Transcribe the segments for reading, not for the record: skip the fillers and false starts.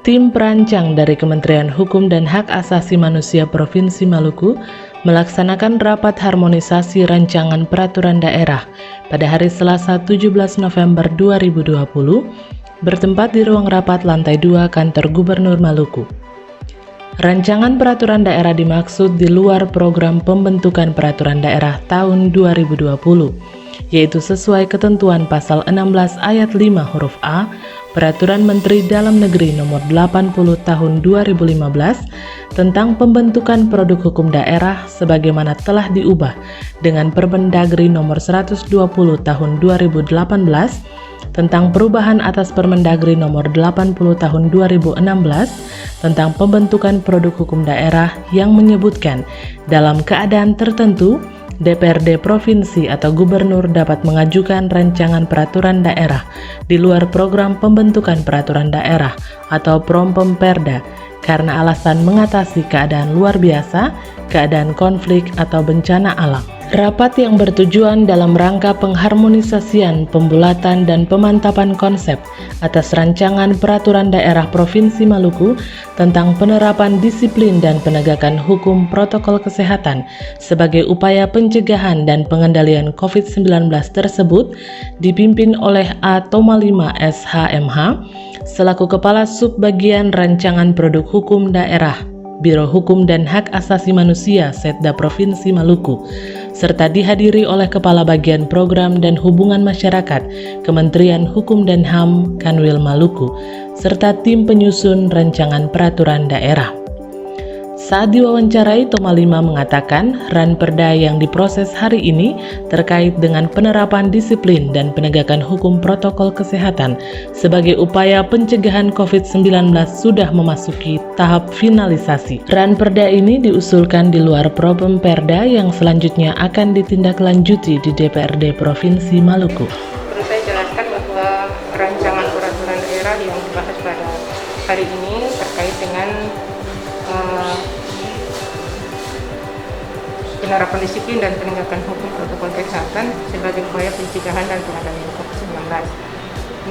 Tim perancang dari Kementerian Hukum dan Hak Asasi Manusia Provinsi Maluku melaksanakan rapat harmonisasi rancangan peraturan daerah pada hari Selasa 17 November 2020 bertempat di ruang rapat lantai 2 kantor Gubernur Maluku. Rancangan peraturan daerah dimaksud di luar program pembentukan peraturan daerah tahun 2020, yaitu sesuai ketentuan pasal 16 ayat 5 huruf A Peraturan Menteri Dalam Negeri Nomor 80 Tahun 2015 tentang pembentukan produk hukum daerah sebagaimana telah diubah dengan Permendagri Nomor 120 Tahun 2018 tentang perubahan atas Permendagri Nomor 80 Tahun 2016 tentang pembentukan produk hukum daerah yang menyebutkan dalam keadaan tertentu DPRD Provinsi atau Gubernur dapat mengajukan rancangan peraturan daerah di luar program pembentukan peraturan daerah atau Prompemperda karena alasan mengatasi keadaan luar biasa, keadaan konflik atau bencana alam. Rapat yang bertujuan dalam rangka pengharmonisasian, pembulatan, dan pemantapan konsep atas rancangan peraturan daerah Provinsi Maluku tentang penerapan disiplin dan penegakan hukum protokol kesehatan sebagai upaya pencegahan dan pengendalian COVID-19 tersebut dipimpin oleh A. Tomalima SHMH selaku Kepala Subbagian Rancangan Produk Hukum Daerah Biro Hukum dan Hak Asasi Manusia Setda Provinsi Maluku, serta dihadiri oleh Kepala Bagian Program dan Hubungan Masyarakat Kementerian Hukum dan HAM Kanwil Maluku, serta tim penyusun rancangan peraturan daerah. Saat diwawancarai, Tomalima mengatakan ranperda yang diproses hari ini terkait dengan penerapan disiplin dan penegakan hukum protokol kesehatan sebagai upaya pencegahan COVID-19 sudah memasuki tahap finalisasi. Ranperda ini diusulkan di luar Prompemperda yang selanjutnya akan ditindaklanjuti di DPRD Provinsi Maluku. Perlu saya jelaskan bahwa rancangan peraturan daerah yang dibahas pada hari ini terkait dengan penerapan disiplin dan penegakan hukum protokol kesehatan sebagai upaya pencegahan dan pengendalian COVID-19.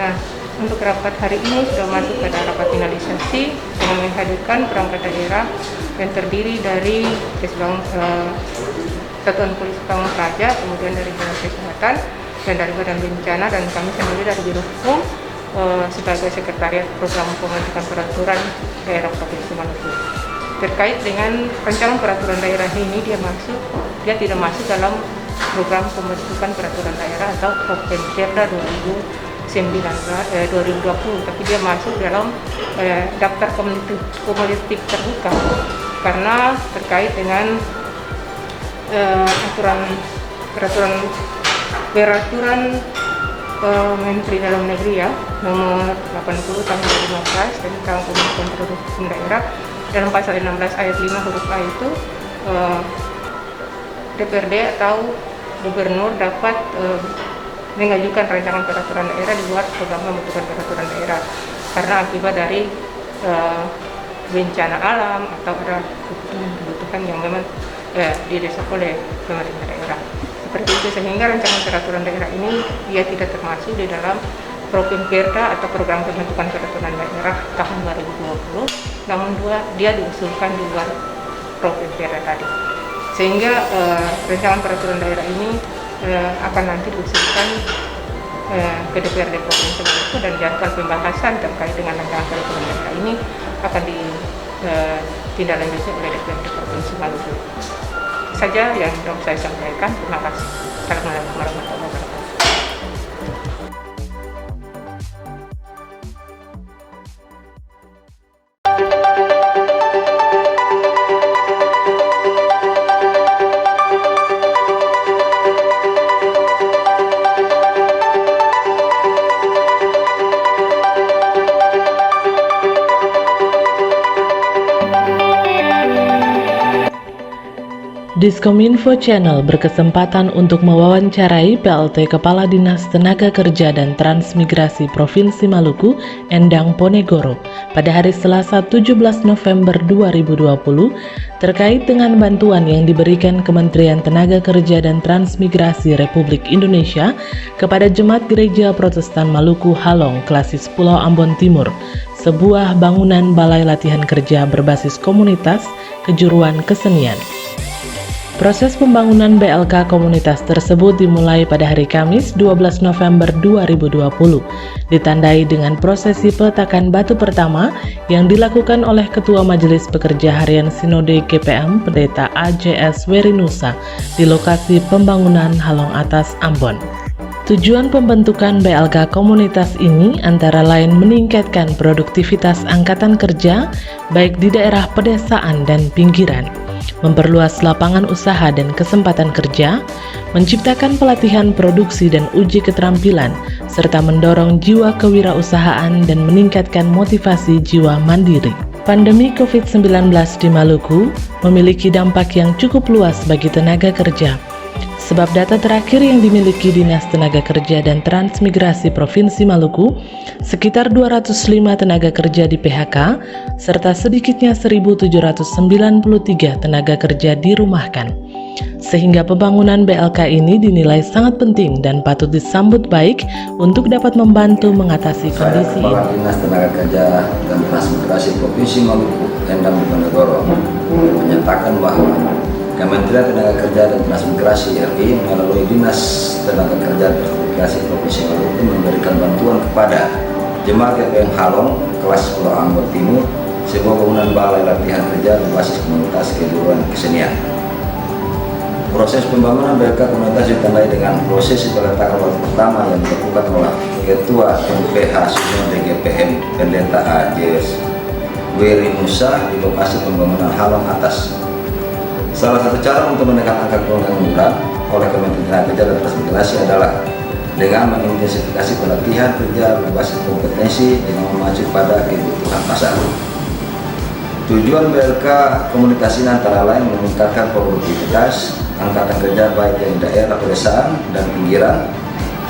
Nah, untuk rapat hari ini sudah masuk pada rapat finalisasi dengan menghadirkan perangkat daerah yang terdiri dari Satuan Polisi Pamung Praja, kemudian dari Dinas Kesehatan dan dari Badan Bencana, dan kami sendiri dari Biro Hukum sebagai Sekretariat Program Pembentukan Peraturan Daerah Provinsi Maluku. Terkait dengan rancangan peraturan daerah ini, dia tidak masuk dalam program pembentukan peraturan daerah atau Prompemperda 2020, tapi dia masuk dalam daftar komunitif terbuka karena terkait dengan peraturan Menteri Dalam Negeri Nomor 80 Tahun 2015 tentang pembentukan produk hukum daerah. Dalam pasal 16 ayat 5 huruf A itu DPRD atau Gubernur dapat mengajukan rancangan peraturan daerah di luar program pembentukan peraturan daerah karena akibat dari bencana alam atau ada kebutuhan yang memang didesak oleh pemerintah daerah. Seperti itu, sehingga rancangan peraturan daerah ini dia tidak termasuk di dalam Prompemperda atau program pembentukan peraturan daerah tahun 2020, namun dia diusulkan di luar Prompemperda tadi. Sehingga rancangan peraturan daerah ini akan nanti diusulkan ke DPRD Provinsi Maluku dan jadwal pembahasan terkait dengan rancangan peraturan daerah ini akan ditindaklanjuti oleh DPRD Provinsi Maluku. Saja yang saya sampaikan. Terima kasih. Assalamualaikum warahmatullahi wabarakatuh. Diskominfo Channel berkesempatan untuk mewawancarai PLT Kepala Dinas Tenaga Kerja dan Transmigrasi Provinsi Maluku, Endang Ponegoro, pada hari Selasa 17 November 2020 terkait dengan bantuan yang diberikan Kementerian Tenaga Kerja dan Transmigrasi Republik Indonesia kepada Jemaat Gereja Protestan Maluku Halong Klasis Pulau Ambon Timur sebuah bangunan balai latihan kerja berbasis komunitas kejuruan kesenian. Proses pembangunan BLK komunitas tersebut dimulai pada hari Kamis 12 November 2020, ditandai dengan prosesi peletakan batu pertama yang dilakukan oleh Ketua Majelis Pekerja Harian Sinode GPM Pendeta AJS Werinusa di lokasi pembangunan Halong Atas, Ambon. Tujuan pembentukan BLK komunitas ini antara lain meningkatkan produktivitas angkatan kerja baik di daerah pedesaan dan pinggiran, memperluas lapangan usaha dan kesempatan kerja, menciptakan pelatihan produksi dan uji keterampilan, serta mendorong jiwa kewirausahaan dan meningkatkan motivasi jiwa mandiri. Pandemi COVID-19 di Maluku memiliki dampak yang cukup luas bagi tenaga kerja. Sebab data terakhir yang dimiliki Dinas Tenaga Kerja dan Transmigrasi Provinsi Maluku, sekitar 205 tenaga kerja di PHK, serta sedikitnya 1.793 tenaga kerja dirumahkan. Sehingga pembangunan BLK ini dinilai sangat penting dan patut disambut baik untuk dapat membantu mengatasi kondisi ini. Kepala Dinas Tenaga Kerja dan Transmigrasi Provinsi Maluku, Endang Diponegoro, menyatakan bahwa Kementerian Tenaga Kerja dan Transmigrasi RI melalui Dinas Tenaga Kerja dan Transmigrasi Provinsi Maluku memberikan bantuan kepada jemaat GPM Halong kelas 10 Ambon Timur sebuah bangunan balai latihan kerja berbasis komunitas kejuruan kesenian. Proses pembangunan BLK komunitas ditandai dengan prosesi peletakan batu pertama yang dilakukan oleh Ketua MPH Sinode GPM Pendeta AJS Werinusa di lokasi pembangunan Halong Atas. Salah satu cara untuk menekan angka pengangguran oleh Kementerian Tenaga Kerja dan Transmigrasi adalah dengan mengintensifikasi pelatihan kerja berbasis kompetensi dengan mengacu pada kebutuhan pasar. Tujuan BLK komunitas ini antara lain meningkatkan produktivitas angkatan kerja baik yang di daerah pedesaan dan pinggiran,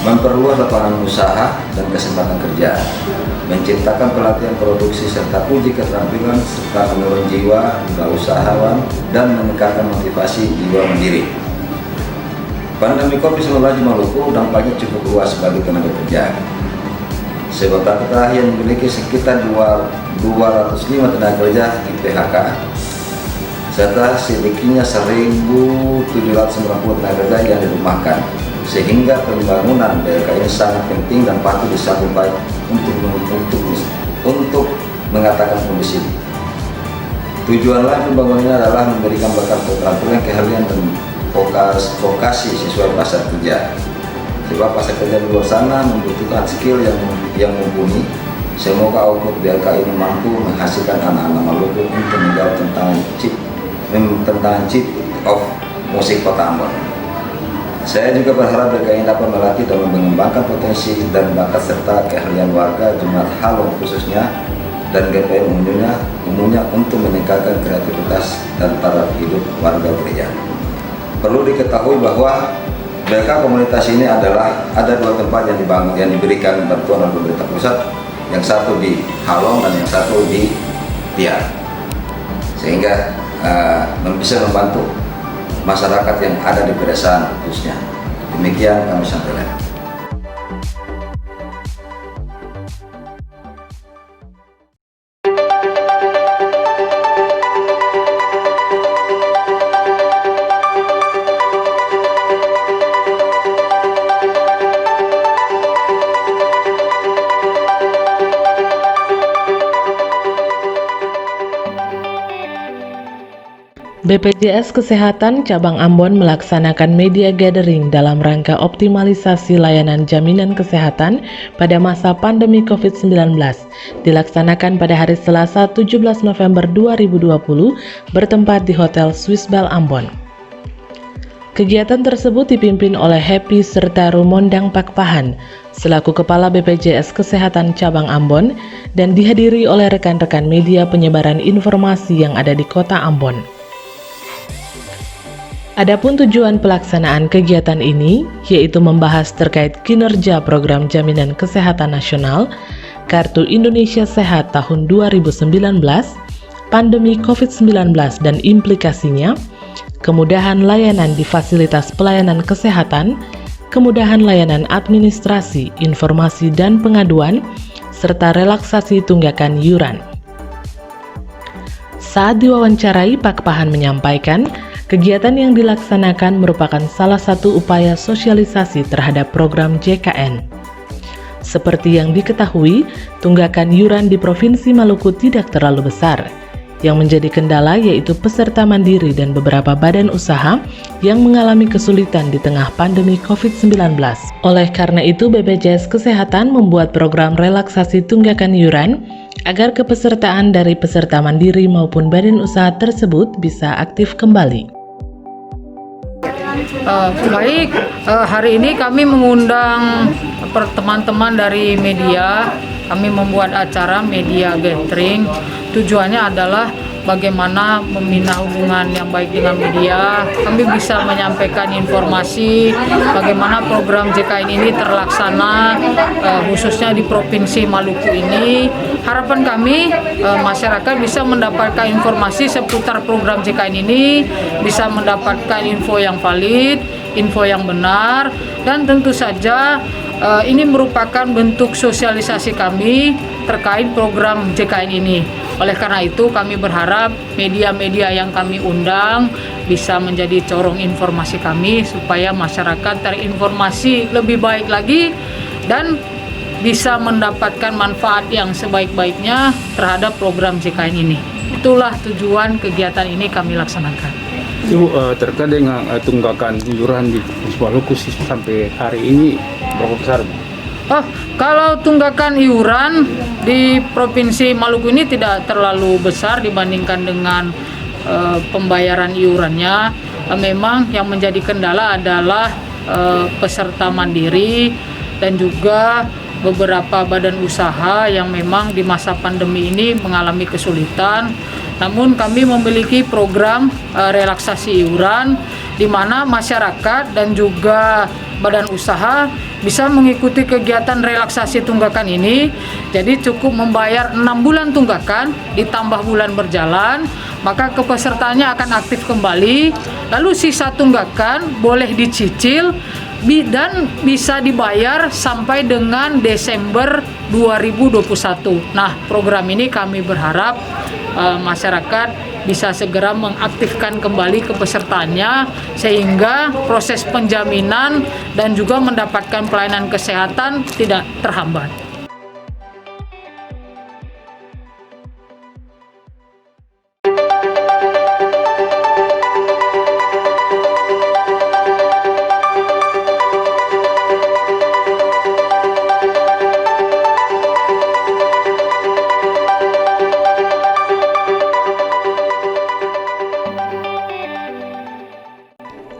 memperluas lapangan usaha dan kesempatan kerja, menciptakan pelatihan produksi serta uji keterampilan serta mendorong jiwa usahawan dan meningkatkan motivasi jiwa mandiri. Pandemi COVID-19 di Maluku dampaknya cukup luas bagi tenaga kerja. Sebab data terakhir yang memiliki sekitar 205 tenaga kerja di PHK, serta sedikitnya 1.790 tenaga kerja yang dirumahkan, sehingga pembangunan BLK ini sangat penting dan patut disambut baik untuk mengatakan kondisi ini. Tujuan lain pembangunan ini adalah memberikan bakar keterampilan, keahlian dan vokasi sesuai pasar kerja. Sebab pasar kerja di luar sana membutuhkan skill yang mumpuni. Semoga output BLK ini mampu menghasilkan anak-anak Maluku untuk menjawab tentang chip of musik kota Ambon. Saya juga berharap BLK ini dapat melatih dan mengembangkan potensi dan bakat serta keahlian warga jemaat Halong khususnya dan GPM umumnya untuk meningkatkan kreativitas dan taraf hidup warga gereja. Perlu diketahui bahwa BLK komunitas ini ada dua tempat yang dibangun, yang diberikan bantuan oleh pemerintah pusat, yang satu di Halong dan yang satu di Tiar, sehingga bisa membantu masyarakat yang ada di pedesaan khususnya. Demikian kami sampaikan. BPJS Kesehatan Cabang Ambon melaksanakan media gathering dalam rangka optimalisasi layanan jaminan kesehatan pada masa pandemi COVID-19, dilaksanakan pada hari Selasa 17 November 2020 bertempat di Hotel Swiss Bell Ambon. Kegiatan tersebut dipimpin oleh Happy serta Rumondang Pakpahan selaku Kepala BPJS Kesehatan Cabang Ambon dan dihadiri oleh rekan-rekan media penyebaran informasi yang ada di kota Ambon. Adapun tujuan pelaksanaan kegiatan ini yaitu membahas terkait kinerja program jaminan kesehatan nasional, Kartu Indonesia Sehat tahun 2019, pandemi COVID-19 dan implikasinya, kemudahan layanan di fasilitas pelayanan kesehatan, kemudahan layanan administrasi, informasi dan pengaduan, serta relaksasi tunggakan iuran. Saat diwawancarai, Pak Pahan menyampaikan, kegiatan yang dilaksanakan merupakan salah satu upaya sosialisasi terhadap program JKN. Seperti yang diketahui, tunggakan iuran di Provinsi Maluku tidak terlalu besar. Yang menjadi kendala yaitu peserta mandiri dan beberapa badan usaha yang mengalami kesulitan di tengah pandemi COVID-19. Oleh karena itu, BPJS Kesehatan membuat program relaksasi tunggakan iuran agar kepesertaan dari peserta mandiri maupun badan usaha tersebut bisa aktif kembali. Baik, hari ini kami mengundang teman-teman dari media. Kami membuat acara media gathering. Tujuannya adalah bagaimana membina hubungan yang baik dengan media. Kami bisa menyampaikan informasi bagaimana program JKN ini terlaksana, khususnya di Provinsi Maluku ini. Harapan kami masyarakat bisa mendapatkan informasi seputar program JKN ini, bisa mendapatkan info yang valid, info yang benar, dan tentu saja ini merupakan bentuk sosialisasi kami terkait program JKN ini. Oleh karena itu kami berharap media-media yang kami undang bisa menjadi corong informasi kami supaya masyarakat terinformasi lebih baik lagi dan bisa mendapatkan manfaat yang sebaik-baiknya terhadap program JKN ini. Itulah tujuan kegiatan ini kami laksanakan. Itu terkait dengan tunggakan iuran di Provinsi Maluku sampai hari ini berapa besar? Kalau tunggakan iuran di Provinsi Maluku ini tidak terlalu besar dibandingkan dengan pembayaran iurannya. Memang yang menjadi kendala adalah peserta mandiri dan juga beberapa badan usaha yang memang di masa pandemi ini mengalami kesulitan. Namun kami memiliki program relaksasi iuran di mana masyarakat dan juga badan usaha bisa mengikuti kegiatan relaksasi tunggakan ini. Jadi cukup membayar 6 bulan tunggakan ditambah bulan berjalan, maka kepesertaannya akan aktif kembali. Lalu sisa tunggakan boleh dicicil dan bisa dibayar sampai dengan Desember 2021. Nah, program ini kami berharap masyarakat bisa segera mengaktifkan kembali kepesertaannya sehingga proses penjaminan dan juga mendapatkan pelayanan kesehatan tidak terhambat.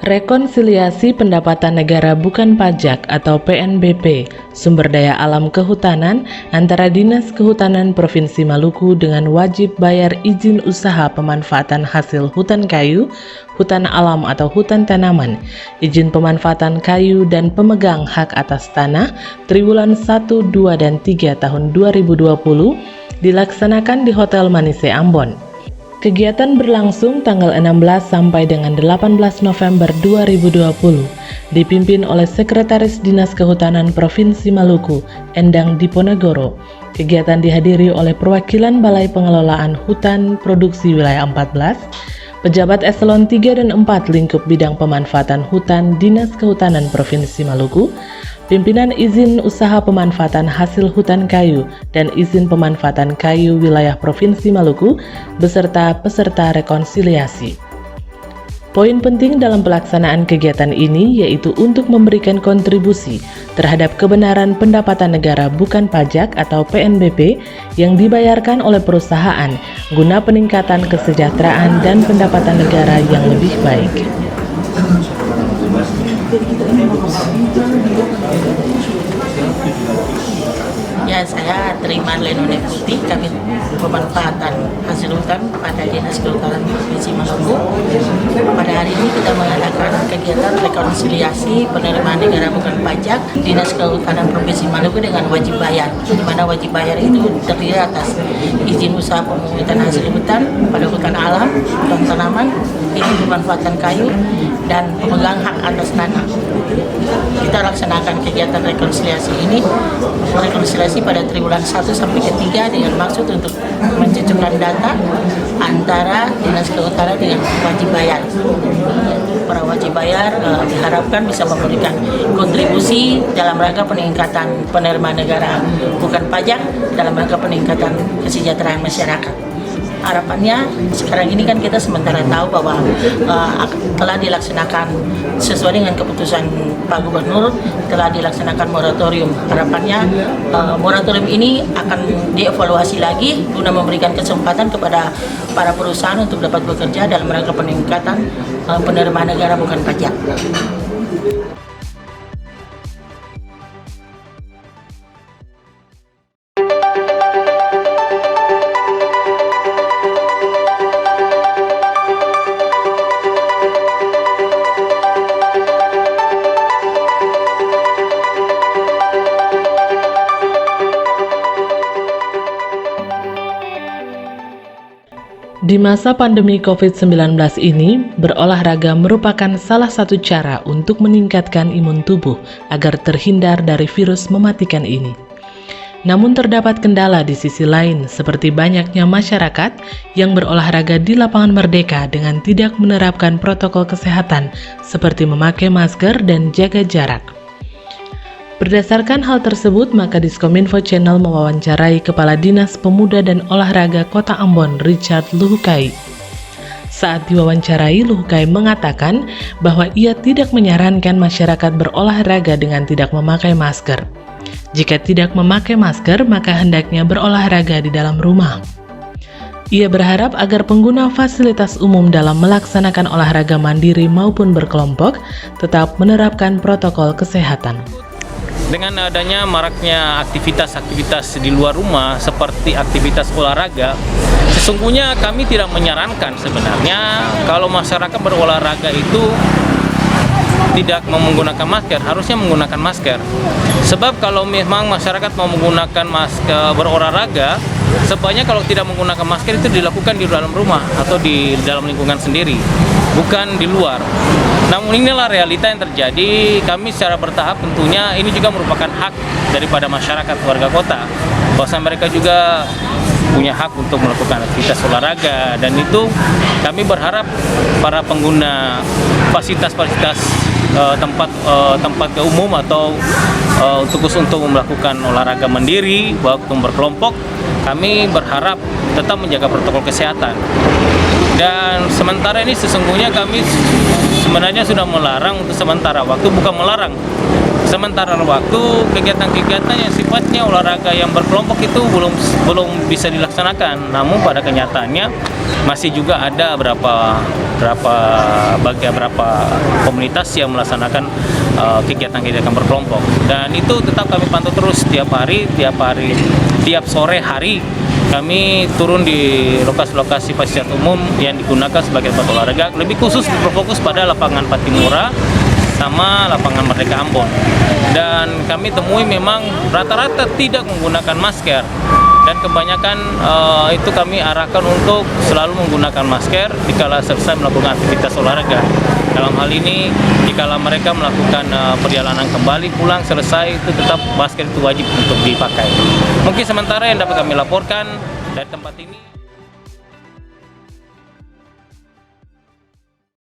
Rekonsiliasi Pendapatan Negara Bukan Pajak atau PNBP Sumber Daya Alam Kehutanan antara Dinas Kehutanan Provinsi Maluku dengan wajib bayar izin usaha pemanfaatan hasil hutan kayu, hutan alam atau hutan tanaman, izin pemanfaatan kayu dan pemegang hak atas tanah triwulan 1, 2, dan 3 tahun 2020 dilaksanakan di Hotel Manise Ambon. Kegiatan berlangsung tanggal 16 sampai dengan 18 November 2020, dipimpin oleh Sekretaris Dinas Kehutanan Provinsi Maluku, Endang Diponegoro. Kegiatan dihadiri oleh perwakilan Balai Pengelolaan Hutan Produksi Wilayah 14, pejabat eselon 3 dan 4 lingkup bidang pemanfaatan hutan Dinas Kehutanan Provinsi Maluku, pimpinan izin usaha pemanfaatan hasil hutan kayu dan izin pemanfaatan kayu wilayah Provinsi Maluku, beserta peserta rekonsiliasi. Poin penting dalam pelaksanaan kegiatan ini yaitu untuk memberikan kontribusi terhadap kebenaran pendapatan negara bukan pajak atau PNBP yang dibayarkan oleh perusahaan guna peningkatan kesejahteraan dan pendapatan negara yang lebih baik. Ya, saya terima Lenone Putih, kami pemanfaatan hasil hutan pada Dinas Kehutanan Provinsi Maluku. Pada hari ini kita mengadakan kegiatan rekonsiliasi penerimaan negara bukan pajak Dinas Kehutanan Provinsi Maluku dengan wajib bayar, di mana wajib bayar itu terdiri atas izin usaha pemungutan hasil hutan pada hutan alam, hutan tanaman, izin pemanfaatan kayu, dan pemegang hak atas tanah. Kita laksanakan kegiatan rekonsiliasi ini, pada triwulan 1 sampai ke 3 dengan maksud untuk mencocokkan data antara Dinas Kehutanan dengan wajib bayar. Para wajib bayar diharapkan bisa memberikan kontribusi dalam rangka peningkatan penerimaan negara bukan pajak, dalam rangka peningkatan kesejahteraan masyarakat. Harapannya sekarang ini kan kita sementara tahu bahwa telah dilaksanakan sesuai dengan keputusan Pak Gubernur, telah dilaksanakan moratorium. Harapannya moratorium ini akan dievaluasi lagi guna memberikan kesempatan kepada para perusahaan untuk dapat bekerja dalam rangka peningkatan penerimaan negara bukan pajak. Di masa pandemi COVID-19 ini, berolahraga merupakan salah satu cara untuk meningkatkan imun tubuh agar terhindar dari virus mematikan ini. Namun terdapat kendala di sisi lain, seperti banyaknya masyarakat yang berolahraga di lapangan Merdeka dengan tidak menerapkan protokol kesehatan seperti memakai masker dan jaga jarak. Berdasarkan hal tersebut, maka Diskominfo Channel mewawancarai Kepala Dinas Pemuda dan Olahraga Kota Ambon, Richard Luhukai. Saat diwawancarai, Luhukai mengatakan bahwa ia tidak menyarankan masyarakat berolahraga dengan tidak memakai masker. Jika tidak memakai masker, maka hendaknya berolahraga di dalam rumah. Ia berharap agar pengguna fasilitas umum dalam melaksanakan olahraga mandiri maupun berkelompok tetap menerapkan protokol kesehatan. Dengan adanya maraknya aktivitas-aktivitas di luar rumah seperti aktivitas olahraga, sesungguhnya kami tidak menyarankan sebenarnya kalau masyarakat berolahraga itu tidak mau menggunakan masker, harusnya menggunakan masker. Sebab kalau memang masyarakat mau menggunakan masker berolahraga, sebaiknya kalau tidak menggunakan masker itu dilakukan di dalam rumah atau di dalam lingkungan sendiri, bukan di luar. Namun inilah realita yang terjadi. Kami secara bertahap tentunya ini juga merupakan hak daripada masyarakat warga kota, bahwa mereka juga punya hak untuk melakukan aktivitas olahraga, dan itu kami berharap para pengguna fasilitas-fasilitas tempat umum atau untuk melakukan olahraga mandiri waktu berkelompok, kami berharap tetap menjaga protokol kesehatan. Dan sementara ini sesungguhnya kami sebenarnya sudah melarang untuk sementara waktu, bukan melarang, sementara waktu kegiatan-kegiatan yang sifatnya olahraga yang berkelompok itu belum bisa dilaksanakan. Namun pada kenyataannya masih juga ada beberapa komunitas yang melaksanakan kegiatan-kegiatan berkelompok, dan itu tetap kami pantau terus tiap sore hari. Kami turun di lokasi-lokasi fasilitas umum yang digunakan sebagai tempat olahraga, lebih khusus berfokus pada lapangan Patimura sama lapangan Merdeka Ambon. Dan kami temui memang rata-rata tidak menggunakan masker, dan kebanyakan itu kami arahkan untuk selalu menggunakan masker dikala selesai melakukan aktivitas olahraga. Dalam hal ini, dikala mereka melakukan perjalanan kembali pulang selesai, itu tetap masker itu wajib untuk dipakai. Mungkin sementara yang dapat kami laporkan dari tempat ini.